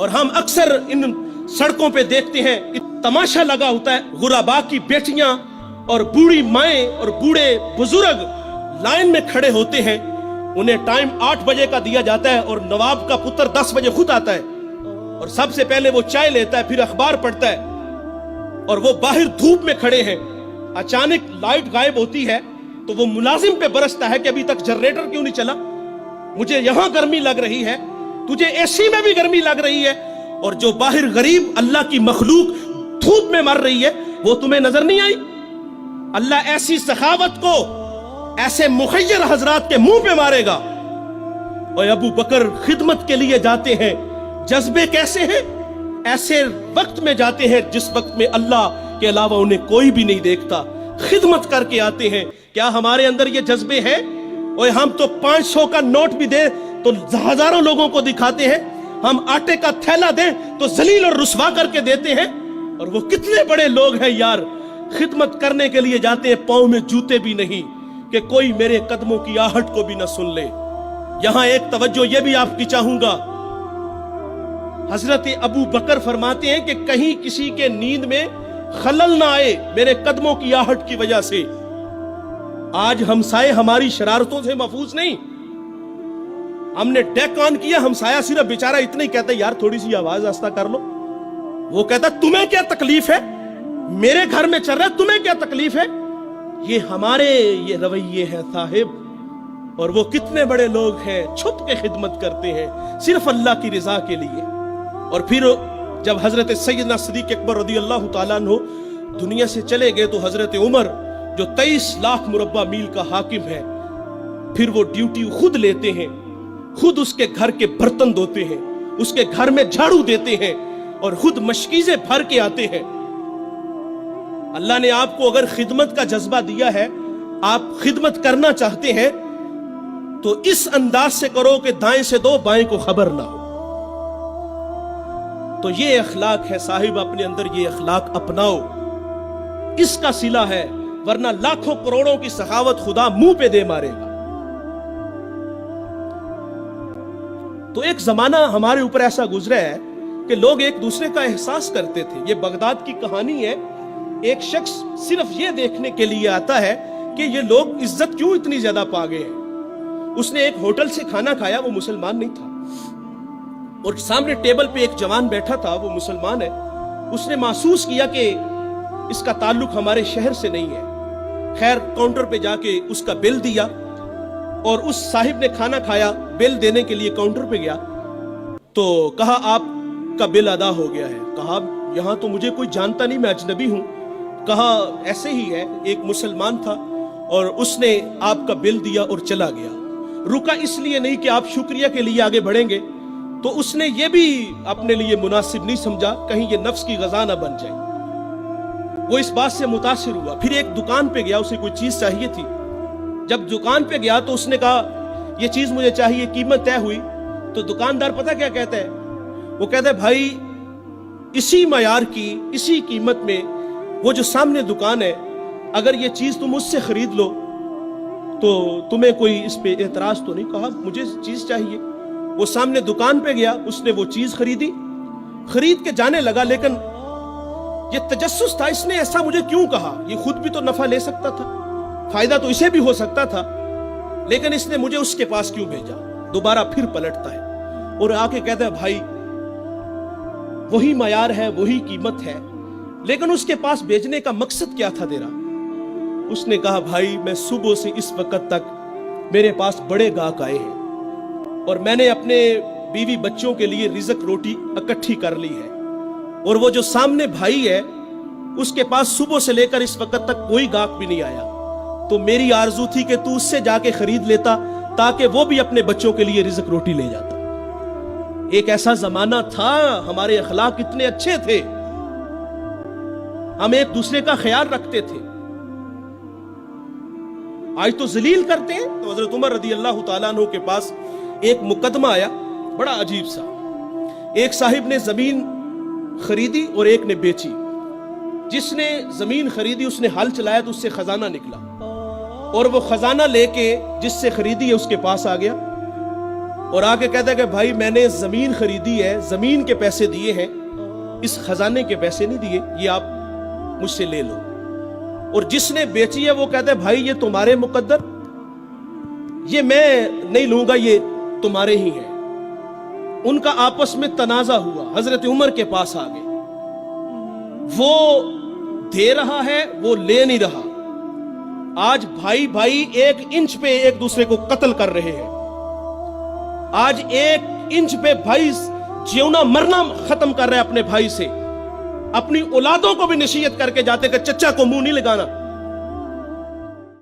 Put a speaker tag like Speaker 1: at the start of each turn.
Speaker 1: اور ہم اکثر ان سڑکوں پہ دیکھتے ہیں تماشا لگا ہوتا ہے، غربا کی بیٹیاں اور بوڑھی مائیں اور بوڑھے بزرگ لائن میں کھڑے ہوتے ہیں، انہیں ٹائم 8 بجے کا دیا جاتا ہے اور نواب کا پتر 10 بجے خود آتا ہے اور سب سے پہلے وہ چائے لیتا ہے، پھر اخبار پڑھتا ہے، اور وہ باہر دھوپ میں کھڑے ہیں، اچانک لائٹ غائب ہوتی ہے تو وہ ملازم پہ برستا ہے کہ ابھی تک جنریٹر کیوں نہیں چلا، مجھے یہاں گرمی لگ رہی ہے، تجھے اے سی میں بھی گرمی لگ رہی ہے، اور جو باہر غریب اللہ کی مخلوق دھوپ میں مر رہی ہے وہ تمہیں نظر نہیں آئی؟ اللہ ایسی سخاوت کو ایسے مخیر حضرات کے منہ پہ مارے گا۔ اور ابو بکر خدمت کے لیے جاتے ہیں، جذبے کیسے ہیں؟ ایسے وقت میں جاتے ہیں جس وقت میں اللہ کے علاوہ انہیں کوئی بھی نہیں دیکھتا، خدمت کر کے آتے ہیں۔ کیا ہمارے اندر یہ جذبے ہیں؟ اور ہم تو 500 کا نوٹ بھی دیں تو ہزاروں لوگوں کو دکھاتے ہیں، ہم آٹے کا تھیلا دیں تو ذلیل اور رسوا کر کے دیتے ہیں، اور وہ کتنے بڑے لوگ ہیں یار، خدمت کرنے کے لیے جاتے ہیں، پاؤں میں جوتے بھی نہیں کہ کوئی میرے قدموں کی آہٹ کو بھی نہ سن لے۔ یہاں ایک توجہ یہ بھی آپ کی چاہوں گا، حضرت ابو بکر فرماتے ہیں کہ کہیں کسی کے نیند میں خلل نہ آئے میرے قدموں کی آہٹ کی وجہ سے۔ آج ہمسائے ہماری شرارتوں سے محفوظ نہیں، ہم نے ڈیک آن کیا، ہمسایہ صرف بیچارہ اتنا ہی کہتا ہے یار تھوڑی سی آواز آہستہ کر لو، وہ کہتا تمہیں کیا تکلیف ہے، میرے گھر میں چل رہا ہے، تمہیں کیا تکلیف ہے؟ یہ ہمارے یہ رویے ہیں صاحب، اور وہ کتنے بڑے لوگ ہیں چھپ کے خدمت کرتے ہیں صرف اللہ کی رضا کے لیے۔ اور پھر جب حضرت سیدنا صدیق اکبر رضی اللہ تعالیٰ عنہ دنیا سے چلے گئے تو حضرت عمر جو 23 لاکھ مربع میل کا حاکم ہے، پھر وہ ڈیوٹی خود لیتے ہیں، خود اس کے گھر کے برتن دھوتے ہیں، اس کے گھر میں جھاڑو دیتے ہیں اور خود مشکیزیں بھر کے آتے ہیں۔ اللہ نے آپ کو اگر خدمت کا جذبہ دیا ہے، آپ خدمت کرنا چاہتے ہیں تو اس انداز سے کرو کہ دائیں سے دو بائیں کو خبر نہ ہو۔ تو یہ اخلاق ہے صاحب، اپنے اندر یہ اخلاق اپناؤ، اس کا صلہ ہے، ورنہ لاکھوں کروڑوں کی سخاوت خدا منہ پہ دے مارے گا۔ تو ایک زمانہ ہمارے اوپر ایسا گزرا ہے کہ لوگ ایک دوسرے کا احساس کرتے تھے۔ یہ بغداد کی کہانی ہے، ایک شخص صرف یہ دیکھنے کے لیے آتا ہے کہ یہ لوگ عزت کیوں اتنی زیادہ پا گئے ہیں۔ اس نے ایک ہوٹل سے کھانا کھایا، وہ مسلمان نہیں تھا، اور سامنے ٹیبل پہ ایک جوان بیٹھا تھا، وہ مسلمان ہے۔ اس نے محسوس کیا کہ اس کا تعلق ہمارے شہر سے نہیں ہے۔ خیر کاؤنٹر پہ جا کے اس کا بل دیا، اور اس صاحب نے کھانا کھایا، بل دینے کے لیے کاؤنٹر پہ گیا تو کہا آپ کا بل ادا ہو گیا ہے۔ کہا یہاں تو مجھے کوئی جانتا نہیں، میں اجنبی ہوں۔ کہا ایسے ہی ہے، ایک مسلمان تھا اور اس نے آپ کا بل دیا اور چلا گیا۔ رکا اس لیے نہیں کہ آپ شکریہ کے لیے آگے بڑھیں گے، تو اس نے یہ بھی اپنے لیے مناسب نہیں سمجھا کہیں یہ نفس کی غذا نہ بن جائے۔ وہ اس بات سے متاثر ہوا، پھر ایک دکان پہ گیا، اسے کوئی چیز چاہیے تھی۔ جب دکان پہ گیا تو اس نے کہا یہ چیز مجھے چاہیے، قیمت طے ہوئی تو دکاندار پتہ کیا کہتا ہے؟ وہ کہتا ہے بھائی اسی معیار کی، اسی قیمت میں وہ جو سامنے دکان ہے، اگر یہ چیز تم اس سے خرید لو تو تمہیں کوئی اس پہ اعتراض تو نہیں؟ کہا مجھے چیز چاہیے۔ وہ سامنے دکان پہ گیا، اس نے وہ چیز خریدی، خرید کے جانے لگا، لیکن یہ تجسس تھا، اس نے ایسا مجھے کیوں کہا؟ یہ خود بھی تو نفع لے سکتا تھا، فائدہ تو اسے بھی ہو سکتا تھا، لیکن اس نے مجھے اس کے پاس کیوں بھیجا؟ دوبارہ پھر پلٹتا ہے اور آ کے کہتا ہے بھائی وہی معیار ہے، وہی قیمت ہے، لیکن اس کے پاس بھیجنے کا مقصد کیا تھا تیرا؟ اس نے کہا بھائی میں صبح سے اس وقت تک میرے پاس بڑے گاہک آئے ہیں اور میں نے اپنے بیوی بچوں کے لیے رزق روٹی اکٹھی کر لی ہے، اور وہ جو سامنے بھائی ہے اس کے پاس صبح سے لے کر اس وقت تک کوئی گاہک بھی نہیں آیا، تو میری آرزو تھی کہ تو اس سے جا کے خرید لیتا تاکہ وہ بھی اپنے بچوں کے لیے رزق روٹی لے جاتا۔ ایک ایسا زمانہ تھا، ہمارے اخلاق اتنے اچھے تھے، ہم ایک دوسرے کا خیال رکھتے تھے۔ آج تو ذلیل کرتے ہیں۔ تو حضرت عمر رضی اللہ تعالیٰ عنہ کے پاس ایک مقدمہ آیا بڑا عجیب سا، ایک صاحب نے زمین خریدی اور ایک نے بیچی۔ جس نے زمین خریدی اس نے ہل چلایا تو اس سے خزانہ نکلا، اور وہ خزانہ لے کے جس سے خریدی ہے اس کے پاس آ گیا، اور آگے کہتا ہے کہ بھائی میں نے زمین خریدی ہے, زمین کے پیسے دیے ہیں, اس خزانے کے پیسے نہیں دیے, یہ آپ مجھ سے لے لو. اور جس نے بیچی ہے وہ کہتا ہے بھائی یہ تمہارے مقدر, یہ میں نہیں لوں گا, یہ تمہارے ہی ہیں. ان کا آپس میں تنازع ہوا, حضرت عمر کے پاس آ گئے. وہ دے رہا ہے, وہ لے نہیں رہا. آج بھائی بھائی 1 انچ پہ ایک دوسرے کو قتل کر رہے ہیں. آج 1 انچ پہ بھائی جیونا مرنا ختم کر رہے ہیں اپنے بھائی سے. اپنی اولادوں کو بھی نصیحت کر کے جاتے کہ چچا کو منہ نہیں لگانا.